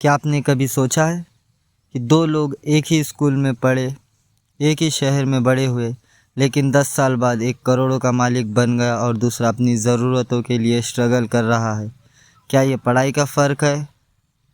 क्या आपने कभी सोचा है कि दो लोग एक ही स्कूल में पढ़े, एक ही शहर में बड़े हुए, लेकिन 10 साल बाद एक करोड़ों का मालिक बन गया और दूसरा अपनी ज़रूरतों के लिए स्ट्रगल कर रहा है। क्या ये पढ़ाई का फ़र्क है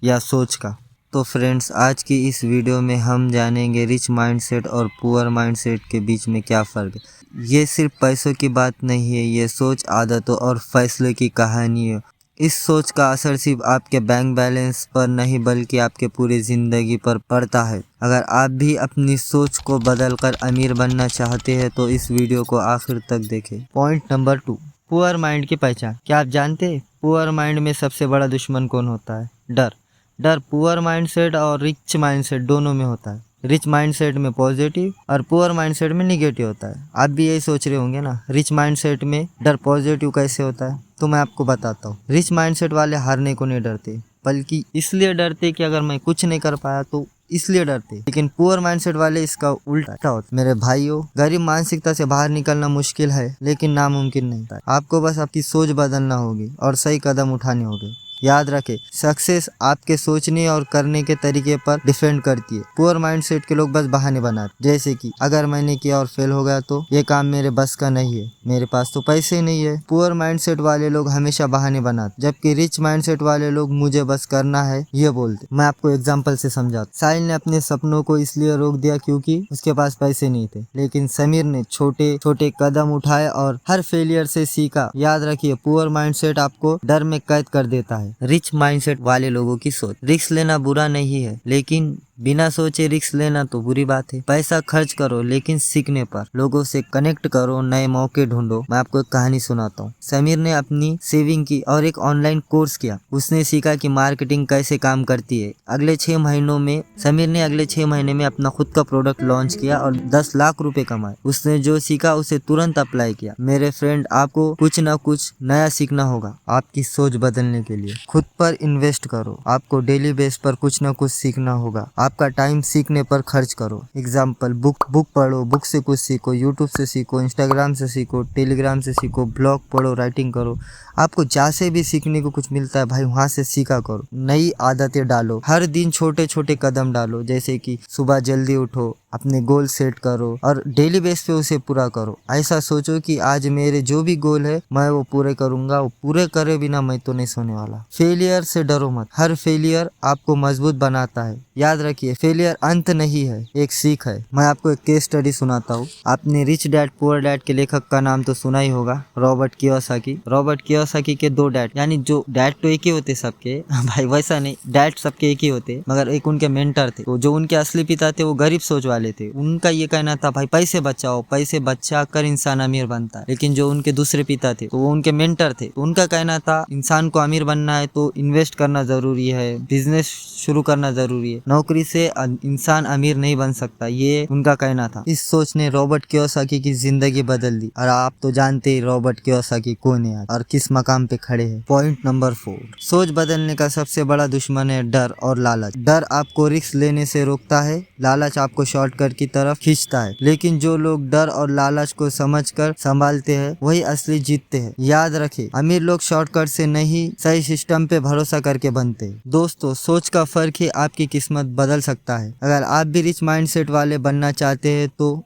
या सोच का? तो फ्रेंड्स, आज की इस वीडियो में हम जानेंगे रिच माइंडसेट और पुअर माइंडसेट के बीच में क्या फ़र्क है। ये सिर्फ पैसों की बात नहीं है, ये सोच, आदतों और फैसले की कहानी है। इस सोच का असर सिर्फ आपके बैंक बैलेंस पर नहीं बल्कि आपके पूरी ज़िंदगी पर पड़ता है। अगर आप भी अपनी सोच को बदलकर अमीर बनना चाहते हैं तो इस वीडियो को आखिर तक देखें। पॉइंट नंबर 2, पुअर माइंड की पहचान। क्या आप जानते हैं पुअर माइंड में सबसे बड़ा दुश्मन कौन होता है? डर। डर पुअर माइंडसेट और रिच माइंडसेट दोनों में होता है। रिच माइंडसेट में पॉजिटिव और पुअर माइंडसेट में निगेटिव होता है। आप भी यही सोच रहे होंगे ना, रिच माइंडसेट में डर पॉजिटिव कैसे होता है? तो मैं आपको बताता हूँ। रिच माइंडसेट वाले हारने को नहीं डरते, बल्कि इसलिए डरते कि अगर मैं कुछ नहीं कर पाया तो इसलिए डरते। लेकिन पुअर माइंडसेट वाले इसका उल्टा होता। मेरे भाइयों, गरीब मानसिकता से बाहर निकलना मुश्किल है लेकिन नामुमकिन नहीं है। आपको बस आपकी सोच बदलना होगी और सही कदम उठाने होंगे। याद रखें, सक्सेस आपके सोचने और करने के तरीके पर डिपेंड करती है। पुअर माइंडसेट के लोग बस बहाने बनाते, जैसे कि अगर मैंने किया और फेल हो गया तो ये काम मेरे बस का नहीं है, मेरे पास तो पैसे नहीं है। पुअर माइंडसेट वाले लोग हमेशा बहाने बनाते, जबकि रिच माइंडसेट वाले लोग मुझे बस करना है ये बोलते। मैं आपको एग्जाम्पल से समझाता। साहिल ने अपने सपनों को इसलिए रोक दिया क्योंकि उसके पास पैसे नहीं थे, लेकिन समीर ने छोटे छोटे कदम उठाए और हर फेलियर से सीखा। याद रखिए, पुअर माइंडसेट आपको डर में कैद कर देता है। रिच माइंडसेट वाले लोगों की सोच। रिस्क लेना बुरा नहीं है, लेकिन बिना सोचे रिस्क लेना तो बुरी बात है। पैसा खर्च करो लेकिन सीखने पर, लोगों से कनेक्ट करो, नए मौके ढूंढो। मैं आपको एक कहानी सुनाता हूँ। समीर ने अपनी सेविंग की और एक ऑनलाइन कोर्स किया। उसने सीखा कि मार्केटिंग कैसे काम करती है। अगले 6 महीनों में समीर ने अगले 6 महीने में अपना खुद का प्रोडक्ट लॉन्च किया और 10 लाख रुपए कमाए। उसने जो सीखा उसे तुरंत अप्लाई किया। मेरे फ्रेंड, आपको कुछ ना कुछ नया सीखना होगा आपकी सोच बदलने के लिए। खुद पर इन्वेस्ट करो। आपको डेली बेस पर कुछ ना कुछ सीखना होगा। आपका टाइम सीखने पर खर्च करो। एग्जाम्पल, बुक पढ़ो, बुक से कुछ सीखो, यूट्यूब से सीखो, इंस्टाग्राम से सीखो, टेलीग्राम से सीखो, ब्लॉग पढ़ो, राइटिंग करो। आपको जहाँ से भी सीखने को कुछ मिलता है भाई, वहाँ से सीखा करो। नई आदतें डालो। हर दिन छोटे छोटे कदम डालो, जैसे कि सुबह जल्दी उठो, अपने गोल सेट करो और डेली बेस पे उसे पूरा करो। ऐसा सोचो कि आज मेरे जो भी गोल है मैं वो पूरे करूंगा। वो पूरे करे बिना मैं तो नहीं सोने वाला। फेलियर से डरो मत। हर फेलियर आपको मजबूत बनाता है। याद रखिए, फेलियर अंत नहीं है, एक सीख है। मैं आपको एक केस स्टडी सुनाता हूँ। आपने रिच डैड पुअर डैड के लेखक का नाम तो सुना ही होगा, रॉबर्ट कियोसाकी। रॉबर्ट कियोसाकी के 2 डैड, यानी जो डैड तो एक ही होते सबके भाई, वैसा नहीं, डैड सबके एक ही होते, मगर एक उनके मेंटर थे। तो जो उनके असली पिता थे वो गरीब सोच वाले थे। उनका ये कहना था भाई पैसे बचाओ, पैसे बचा कर इंसान अमीर बनता है। लेकिन जो उनके दूसरे पिता थे तो वो उनके मेंटर थे, तो उनका कहना था इंसान को अमीर बनना है तो इन्वेस्ट करना जरूरी है, बिजनेस शुरू करना जरूरी है, नौकरी से इंसान अमीर नहीं बन सकता, ये उनका कहना था। इस सोच ने रॉबर्ट कियोसाकी की जिंदगी बदल दी। और आप तो जानते ही रॉबर्ट कियोसाकी कौन है और किस मकाम पे खड़े हैं। पॉइंट नंबर 4, सोच बदलने का सबसे बड़ा दुश्मन है डर और लालच। डर आपको रिस्क लेने से रोकता है, लालच आपको शॉर्टकट की तरफ खींचता है। लेकिन जो लोग डर और लालच को समझकर संभालते हैं वही असली जीतते हैं। याद रखें, अमीर लोग शॉर्टकट से नहीं, सही सिस्टम पे भरोसा करके बनते हैं। दोस्तों, सोच का फर्क ही आपकी किस्मत बदल सकता है। अगर आप भी रिच माइंडसेट वाले बनना चाहते हैं तो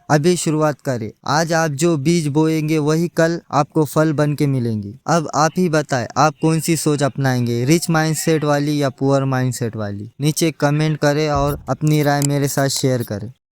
अभी शुरुआत करें। आज आप जो बीज बोएंगे वही कल आपको फल बन के मिलेंगे। अब आप ही बताएं, आप कौन सी सोच अपनाएंगे, रिच माइंडसेट वाली या पुअर माइंडसेट वाली? नीचे कमेंट करें और अपनी राय मेरे साथ शेयर करें।